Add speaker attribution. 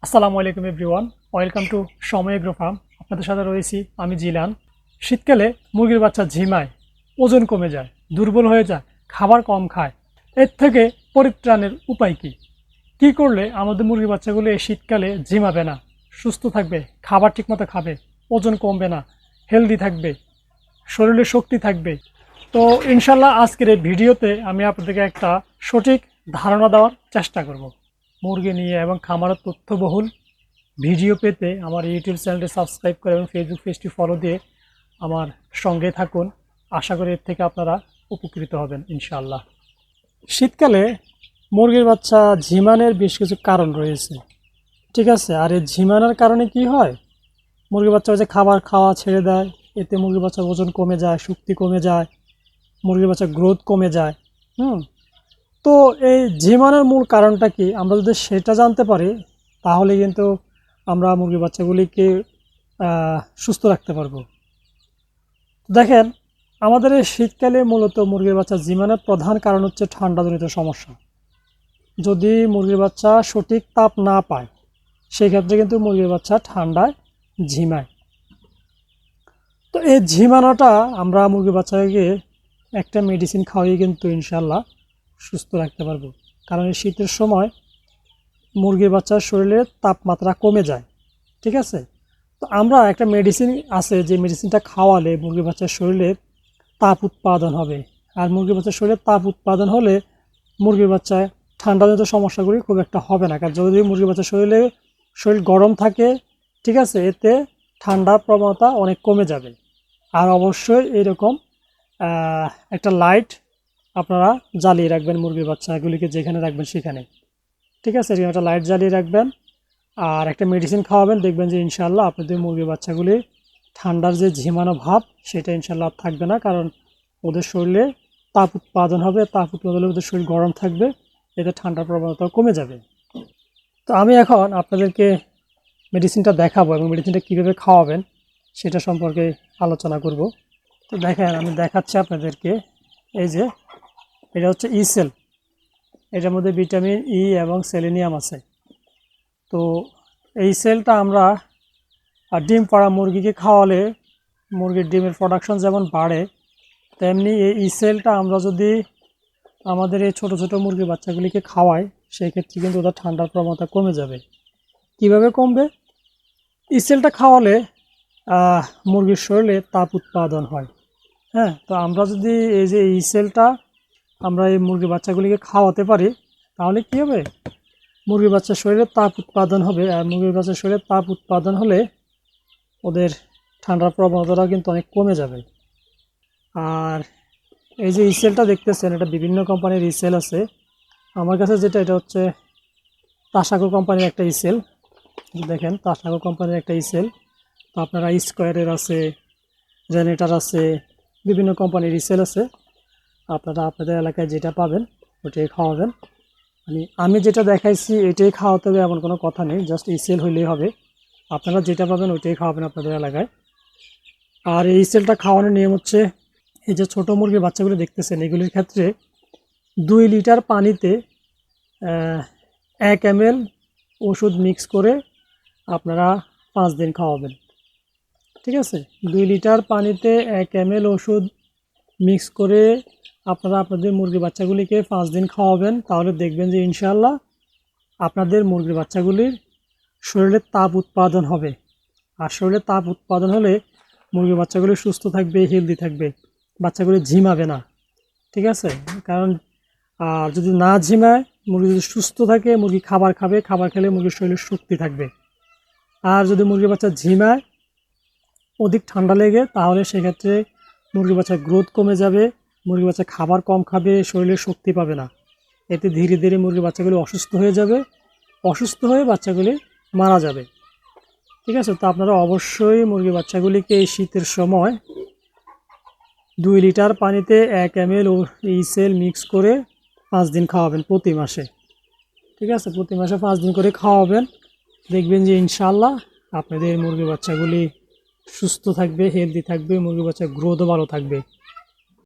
Speaker 1: আসসালামু আলাইকুম everyone, welcome to সময় এগ্রো ফার্ম। আপনাদের সাথে রয়েছি আমি জিলান। শীতকালে মুরগির বাচ্চা ঝিমায়, ওজন কমে যায়, দুর্বল হয়ে যায়, খাবার কম খায়। এর থেকে পরিত্রাণের উপায় কি? কি করলে আমাদের মুরগির বাচ্চাগুলো এই শীতকালে ঝিমাবে না, সুস্থ থাকবে, খাবার ঠিকমতো খাবে, ওজন কমবে না, হেলদি থাকবে, শরীরে শক্তি থাকবে? তো ইনশাল্লাহ আজকের এই ভিডিওতে আমি আপনাদেরকে একটা সঠিক ধারণা দেওয়ার চেষ্টা করব মুরগি নিয়ে, এবং খামারের তথ্যবহুল ভিডিও পেতে আমার ইউটিউব চ্যানেলটি সাবস্ক্রাইব করে এবং ফেসবুক পেজটি ফলো দিয়ে আমার সঙ্গে থাকুন। আশা করি এর থেকে আপনারা উপকৃত হবেন ইনশাআল্লাহ। শীতকালে মুরগির বাচ্চা ঝিমানোর বেশ কিছু কারণ রয়েছে, ঠিক আছে? আর এই ঝিমানোর কারণে কি হয়, মুরগির বাচ্চা যে খাবার খাওয়া ছেড়ে দেয়, এতে মুরগির বাচ্চার ওজন কমে যায়, শক্তি কমে যায়, মুরগির বাচ্চার গ্রোথ কমে যায়। তো এই ঝিমানোর মূল কারণটা কি, আমরা যদি সেটা জানতে পারি তাহলে কিন্তু আমরা মুরগির বাচ্চাগুলিকে সুস্থ রাখতে পারবো। দেখেন, আমাদের এই শীতকালে মূলত মুরগির বাচ্চা ঝিমানোর প্রধান কারণ হচ্ছে ঠান্ডাজনিত সমস্যা। যদি মুরগির বাচ্চা সঠিক তাপ না পায়, সেই ক্ষেত্রে কিন্তু মুরগির বাচ্চা ঠান্ডায় ঝিমায়। তো এই ঝিমানোটা আমরা মুরগির বাচ্চাকে একটা মেডিসিন খাওয়াই কিন্তু ইনশাল্লাহ সুস্থ রাখতে পারবো। কারণ এই শীতের সময় মুরগির বাচ্চার শরীরে তাপমাত্রা কমে যায়, ঠিক আছে? তো আমরা একটা মেডিসিন আছে, যে মেডিসিনটা খাওয়ালে মুরগির বাচ্চার শরীরে তাপ উৎপাদন হবে। আর মুরগির বাচ্চার শরীরে তাপ উৎপাদন হলে মুরগির বাচ্চায় ঠান্ডাজনিত সমস্যাগুলি খুব একটা হবে না। কারণ যদি মুরগির বাচ্চার শরীর গরম থাকে, ঠিক আছে, এতে ঠান্ডার প্রবণতা অনেক কমে যাবে। আর অবশ্যই এরকম একটা লাইট আপনারা জ্বালিয়ে রাখবেন মুরগির বাচ্চাগুলিকে যেখানে রাখবেন সেখানে, ঠিক আছে? এরকম একটা লাইট জ্বালিয়ে রাখবেন আর একটা মেডিসিন খাওয়াবেন, দেখবেন যে ইনশাল্লাহ আপনাদের মুরগির বাচ্চাগুলি ঠান্ডার যে ঝিমানো ভাব সেটা ইনশাল্লাহ থাকবে না। কারণ ওদের শরীরে তাপ উৎপাদন হবে, তাপ উৎপাদন হলে ওদের শরীর গরম থাকবে, এতে ঠান্ডার প্রবণতা কমে যাবে। তো আমি এখন আপনাদেরকে মেডিসিনটা দেখাবো এবং মেডিসিনটা কীভাবে খাওয়াবেন সেটা সম্পর্কে আলোচনা করব। তো দেখেন, আমি দেখাচ্ছি আপনাদেরকে। এই যে এটা হচ্ছে ইসেল, এটার মধ্যে ভিটামিন ই এবং সেলেনিয়াম আছে। তো এই সেলটা আমরা ডিম পাড়া মুরগিকে খাওয়ালে মুরগির ডিমের প্রোডাকশন যেমন বাড়ে, তেমনি এই সেলটা আমরা যদি আমাদের এই ছোটো ছোটো মুরগির বাচ্চাগুলিকে খাওয়াই, সেই ক্ষেত্রে কিন্তু ওদের ঠান্ডার প্রবণতা কমে যাবে। কিভাবে কমবে? এই সেলটা খাওয়ালে মুরগির শরীরে তাপ উৎপাদন হয়। হ্যাঁ, তো আমরা যদি এই যে এই সেলটা আমরা এই মুরগির বাচ্চাগুলিকে খাওয়াতে পারি, তাহলে কী হবে, মুরগির বাচ্চার শরীরে তাপ উৎপাদন হবে। আর মুরগির বাচ্চার শরীরে তাপ উৎপাদন হলে ওদের ঠান্ডার প্রবণতাটাও কিন্তু অনেক কমে যাবে। আর এই যে ইসেলটা দেখতেছেন, এটা বিভিন্ন কোম্পানির ইসেল আছে। আমার কাছে যেটা, এটা হচ্ছে তাসাগো কোম্পানির একটা ইসেল। দেখেন, তাসাগো কোম্পানির একটা ইসেল। তো আপনারা স্কোয়ারের আছে, জেনেটার আছে, বিভিন্ন কোম্পানির ইসেল আছে। আপনারা আপনাদের এলাকায় যেটা পাবেন ওটাই খাওয়াবেন। আমি যেটা দেখাইছি এটাই খাওয়াতে হবে এমন কোনো কথা নেই, জাস্ট ইসেল হইলেই হবে। আপনারা যেটা পাবেন ওইটাই খাওয়াবেন আপনাদের এলাকায়। আর এই ইসেলটা খাওয়ানোর নিয়ম হচ্ছে, এই যে ছোটো মুরগির বাচ্চাগুলো দেখতেছেন, এগুলির ক্ষেত্রে 2 লিটার পানিতে 1 ml ওষুধ মিক্স করে আপনারা 5 দিন খাওয়াবেন, ঠিক আছে? 2 লিটার পানিতে 1 ml ওষুধ মিক্স করে আপনারা আপনাদের মুরগির বাচ্চাগুলিকে 5 দিন খাওয়াবেন। তাহলে দেখবেন যে ইনশাআল্লাহ আপনাদের মুরগির বাচ্চাগুলির শরীরে তাপ উৎপাদন হবে। আর শরীরে তাপ উৎপাদন হলে মুরগির বাচ্চাগুলি সুস্থ থাকবে, হেলদি থাকবে, বাচ্চাগুলি ঝিমাবে না, ঠিক আছে? কারণ আর যদি না ঝিমায়, মুরগি যদি সুস্থ থাকে, মুরগি খাবার খাবে, খাবার খেলে মুরগির শরীরে শক্তি থাকবে। আর যদি মুরগির বাচ্চা ঝিমায় অধিক ঠান্ডা লেগে, তাহলে সেক্ষেত্রে মুরগির বাচ্চার গ্রোথ কমে যাবে, মুরগির বাচ্চা খাবার কম খাবে, শরীরে শক্তি পাবে না। এতে ধীরে ধীরে মুরগির বাচ্চাগুলি অসুস্থ হয়ে যাবে, অসুস্থ হয়ে বাচ্চাগুলি মারা যাবে, ঠিক আছে? তো আপনারা অবশ্যই মুরগির বাচ্চাগুলিকে এই শীতের সময় 2 লিটার পানিতে 1 ml ইসেল মিক্স করে 5 দিন খাওয়াবেন প্রতি মাসে, ঠিক আছে? প্রতি মাসে 5 দিন করে খাওয়াবেন। দেখবেন যে ইনশাআল্লাহ আপনাদের মুরগির বাচ্চাগুলি সুস্থ থাকবে, হেলদি থাকবে, মুরগির বাচ্চার গ্রোথও ভালো থাকবে।